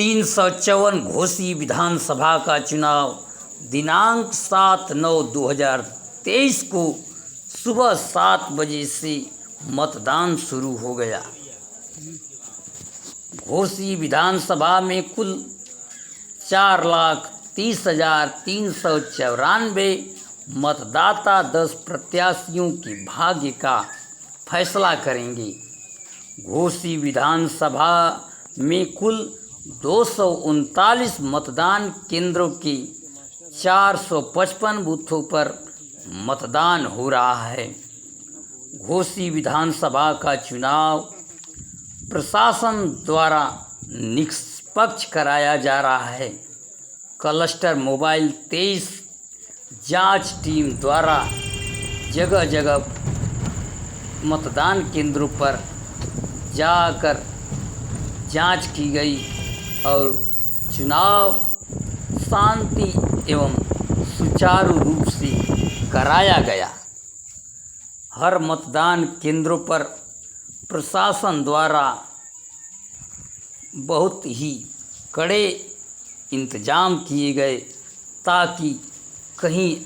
354 घोसी विधानसभा का चुनाव दिनांक 7/9/2023 को सुबह 7 बजे से मतदान शुरू हो गया। घोसी विधानसभा में कुल 4,30,394 मतदाता 10 प्रत्याशियों के भाग्य का फैसला करेंगे। घोसी विधानसभा में कुल 239 मतदान केंद्रों के 455 बूथों पर मतदान हो रहा है। घोसी विधानसभा का चुनाव प्रशासन द्वारा निष्पक्ष कराया जा रहा है। क्लस्टर मोबाइल 23 जांच टीम द्वारा जगह जगह मतदान केंद्रों पर जाकर जांच की गई और चुनाव शांति एवं सुचारू रूप से कराया गया। हर मतदान केंद्रों पर प्रशासन द्वारा बहुत ही कड़े इंतजाम किए गए ताकि कहीं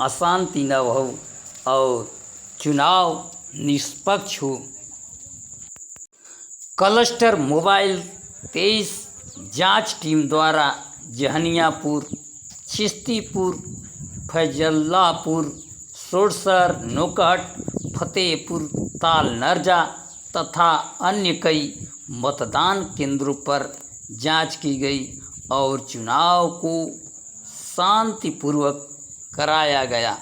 अशांति न हो और चुनाव निष्पक्ष हो। क्लस्टर मोबाइल 23 जांच टीम द्वारा जहनियापुर, चिश्तीपुर, फैजल्लापुर, सोड़सर, नोकहट, फतेहपुर, ताल नरजा तथा अन्य कई मतदान केंद्रों पर जांच की गई और चुनाव को शांतिपूर्वक कराया गया।